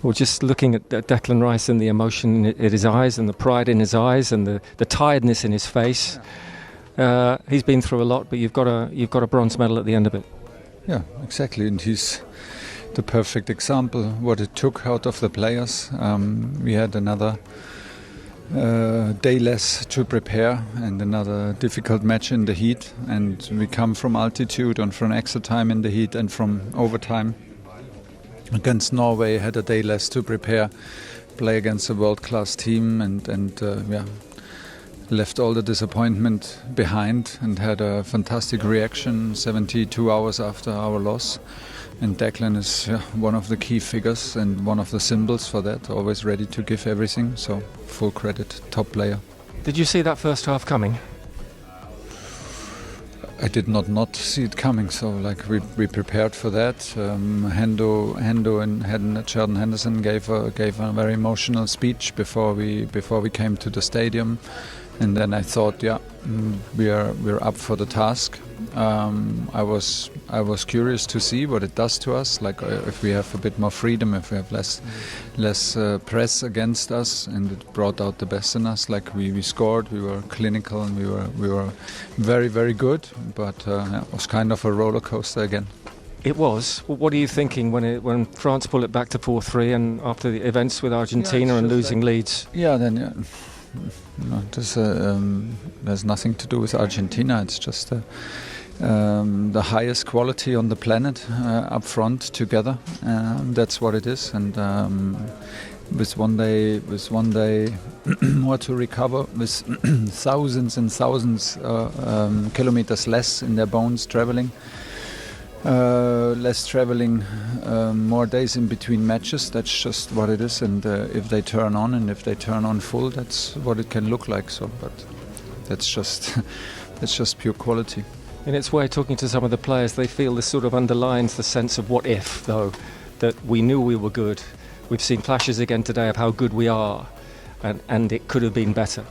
Well, just looking at Declan Rice and the emotion in his eyes and the pride in his eyes and the tiredness in his face, he's been through a lot, but you've got a bronze medal at the end of it. Yeah, exactly, and he's the perfect example what it took out of the players. We had another day less to prepare and another difficult match in the heat, and we come from altitude and from extra time in the heat and from overtime against Norway, had a day less to prepare, play against a world-class team, and left all the disappointment behind and had a fantastic reaction 72 hours after our loss. And Declan is one of the key figures and one of the symbols for that, always ready to give everything, so full credit, top player. Did you see that first half coming? I did not see it coming, so we prepared for that. Hendo and Sheldon Henderson gave a very emotional speech before we came to the stadium, and then I thought, we're up for the task. I was curious to see what it does to us, if we have a bit more freedom, if we have less press against us, and it brought out the best in us. We scored, we were clinical, and we were very, very good, but it was kind of a roller coaster again. It was. What are you thinking when France pulled it back to 4-3 and after the events with Argentina and losing leads? No, there's nothing to do with Argentina. It's just the highest quality on the planet up front together. That's what it is. And with one day more to recover, with thousands and thousands kilometers less in their bones traveling. Less traveling, more days in between matches. That's just what it is, and if they turn on and if they turn on full, that's what it can look like. So, but that's just pure quality. In its way, talking to some of the players, they feel this sort of underlines the sense of what if, though, that we knew we were good. We've seen flashes again today of how good we are, and it could have been better.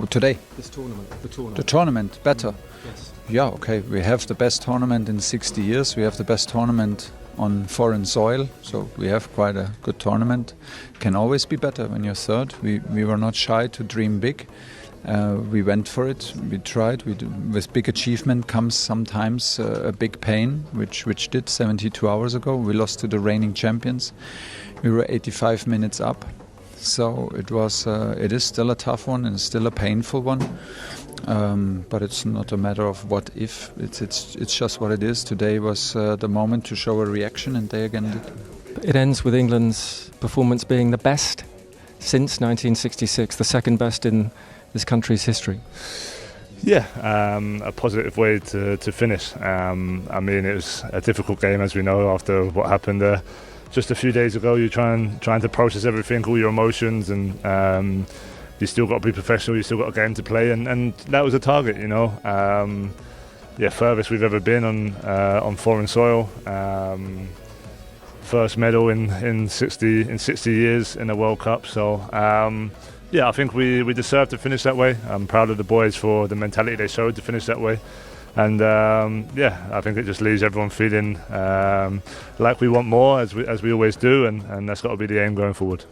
Today? The tournament, better. Yes. Yeah, okay, we have the best tournament in 60 years. We have the best tournament on foreign soil, so we have quite a good tournament. Can always be better when you're third. We were not shy to dream big. We went for it, we tried. With big achievement comes sometimes a big pain, which did 72 hours ago. We lost to the reigning champions. We were 85 minutes up. So it is still a tough one and still a painful one. But it's not a matter of what if. It's just what it is. Today was the moment to show a reaction, and they again did. It ends with England's performance being the best since 1966, the second best in this country's history. Yeah, a positive way to finish. I mean, it was a difficult game, as we know, after what happened just a few days ago. You're trying to process everything, all your emotions, and you still got to be professional. You still got a game to play, and that was a target, you know. Furthest we've ever been on foreign soil. First medal in 60 years in a World Cup. So I think we deserve to finish that way. I'm proud of the boys for the mentality they showed to finish that way. And I think it just leaves everyone feeling like we want more, as we always do, and that's got to be the aim going forward.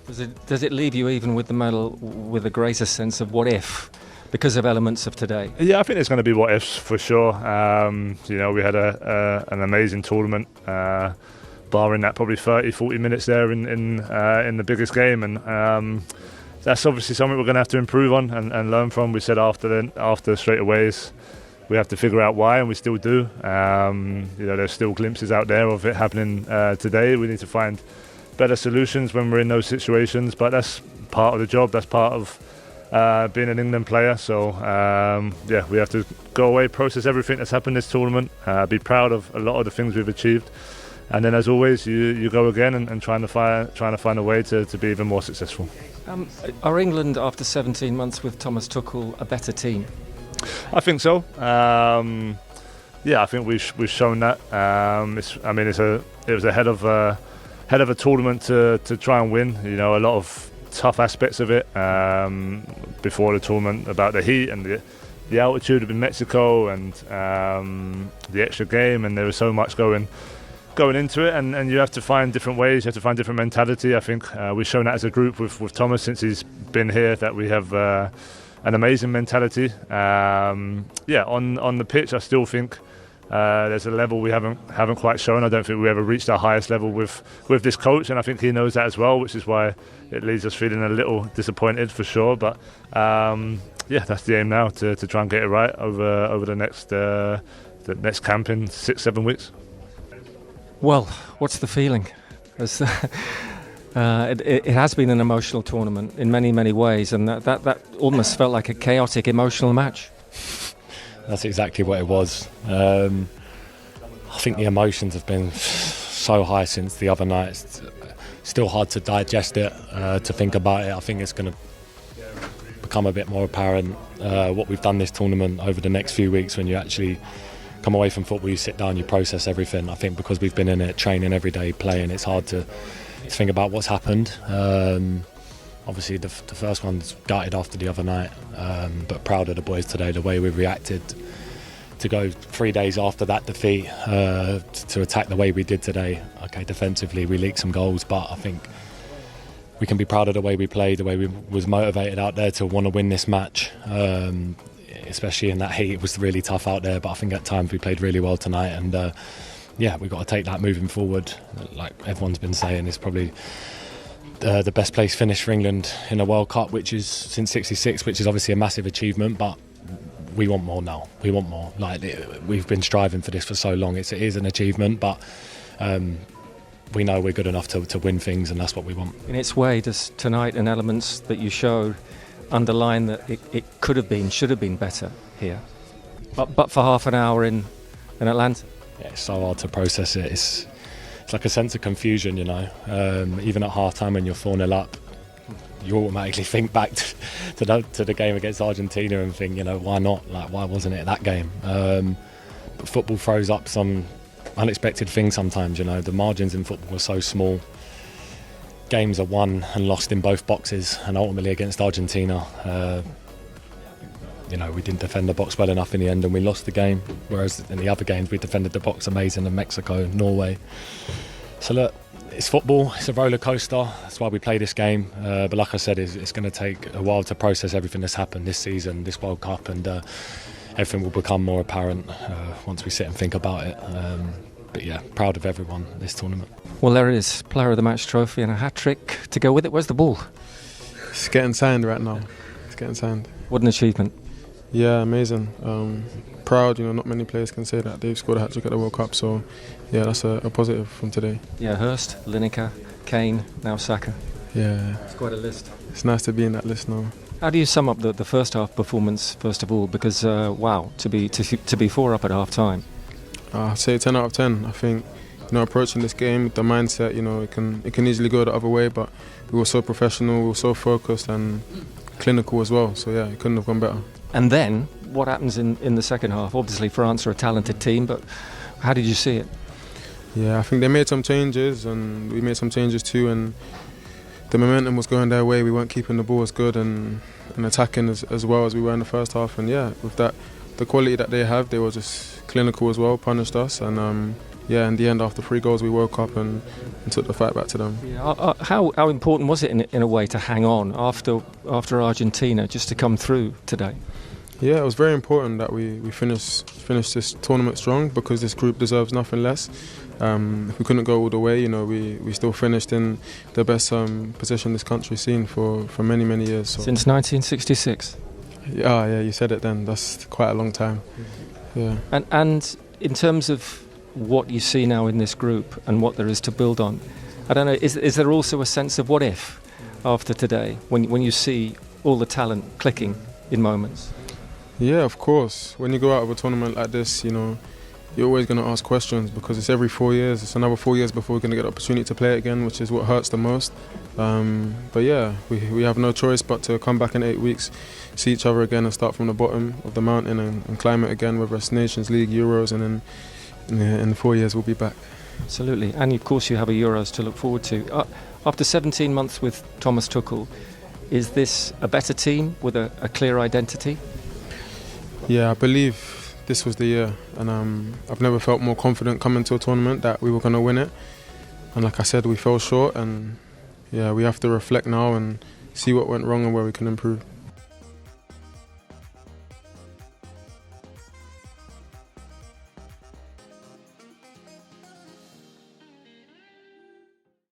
Does it leave you, even with the medal, with a greater sense of what if, because of elements of today? Yeah, I think there's going to be what ifs for sure. We had an amazing tournament, barring that probably 30-40 minutes there in the biggest game, and that's obviously something we're going to have to improve on and learn from. We said after straight away, we have to figure out why, and we still do. There's still glimpses out there of it happening today. We need to find better solutions when we're in those situations, but that's part of the job. That's part of being an England player. So we have to go away, process everything that's happened this tournament, be proud of a lot of the things we've achieved, and then, as always, you go again and trying to find a way to be even more successful. Are England, after 17 months with Thomas Tuchel, a better team? I think so. I think we've shown that. It was a head of a tournament to try and win. You know, a lot of tough aspects of it before the tournament, about the heat and the altitude in Mexico and the extra game, and there was so much going going into it, and you have to find different ways, you have to find different mentality. I think we've shown that as a group with Thomas since he's been here, that we have an amazing mentality. On the pitch, I still think there's a level we haven't quite shown. I don't think we ever reached our highest level with this coach, and I think he knows that as well, which is why it leaves us feeling a little disappointed for sure. But that's the aim now, to try and get it right over the next camp in 6-7 weeks. Well, what's the feeling? It has been an emotional tournament in many, many ways, and that almost felt like a chaotic, emotional match. That's exactly what it was. I think the emotions have been so high since the other night. It's still hard to digest it, to think about it. I think it's going to become a bit more apparent what we've done this tournament over the next few weeks. When you actually come away from football, you sit down, you process everything. I think because we've been in it, training every day, playing, it's hard to think about what's happened. Obviously the first one's gutted after the other night, but proud of the boys today, the way we reacted to go 3 days after that defeat, to attack the way we did today. Okay, defensively we leaked some goals, but I think we can be proud of the way we played, the way we was motivated out there to want to win this match. Especially in that heat, it was really tough out there, but I think at times we played really well tonight, and we've got to take that moving forward. Like everyone's been saying, it's probably the best place finish for England in a World Cup, which is since '66, which is obviously a massive achievement, but we want more now. We want more. We've been striving for this for so long. It is an achievement, but we know we're good enough to win things, and that's what we want. In its way, does tonight and elements that you showed underline that it could have been, should have been better here, but for half an hour in Atlanta? Yeah, it's so hard to process it. It's like a sense of confusion, you know. Even at half time when you're 4-0 up, you automatically think back to the game against Argentina and think, you know, why not? Like, why wasn't it that game? But football throws up some unexpected things sometimes, you know. The margins in football are so small. Games are won and lost in both boxes, and ultimately against Argentina, we didn't defend the box well enough in the end, and we lost the game. Whereas in the other games, we defended the box amazing in Mexico, Norway. So look, it's football. It's a roller coaster. That's why we play this game. But like I said, it's going to take a while to process everything that's happened this season, this World Cup, and everything will become more apparent once we sit and think about it. But yeah, proud of everyone this tournament. Well, there it is, Player of the Match trophy and a hat-trick to go with it. Where's the ball? It's getting signed right now. It's getting signed. What an achievement. Yeah, amazing. Proud, not many players can say that they've scored a hat-trick at the World Cup, so yeah, that's a positive from today. Yeah, Hurst, Lineker, Kane, now Saka. Yeah. It's quite a list. It's nice to be in that list now. How do you sum up the first half performance, first of all? Because, to be 4 up at half-time. I'd say 10 out of 10. I think, approaching this game with the mindset, it can easily go the other way, but we were so professional, we were so focused and clinical as well. So yeah, it couldn't have gone better. And then, what happens in the second half? Obviously, France are a talented team, but how did you see it? Yeah, I think they made some changes, and we made some changes too, and the momentum was going their way. We weren't keeping the ball as good and attacking as well as we were in the first half. And yeah, with that, the quality that they have, they were just clinical as well, punished us, and in the end, after 3 goals, we woke up and took the fight back to them. Yeah, how important was it in a way to hang on after Argentina, just to come through today? Yeah, it was very important that we finished this tournament strong, because this group deserves nothing less. If we couldn't go all the way, we still finished in the best position this country's seen for many, many years. So. Since 1966? Yeah, you said it then. That's quite a long time. Yeah. And in terms of what you see now in this group and what there is to build on, I don't know, is there also a sense of what if after today, when you see all the talent clicking in moments? Yeah, of course. When you go out of a tournament like this, you're always going to ask questions, because it's every 4 years. It's another 4 years before we're going to get the opportunity to play it again, which is what hurts the most. But yeah, we have no choice but to come back in 8 weeks, see each other again and start from the bottom of the mountain and climb it again, whether it's Nations League, Euros, and then in 4 years we'll be back. Absolutely. And of course you have a Euros to look forward to. After 17 months with Thomas Tuchel, is this a better team with a clear identity? Yeah, I believe this was the year, and I've never felt more confident coming to a tournament that we were going to win it. And like I said, we fell short, and yeah, we have to reflect now and see what went wrong and where we can improve.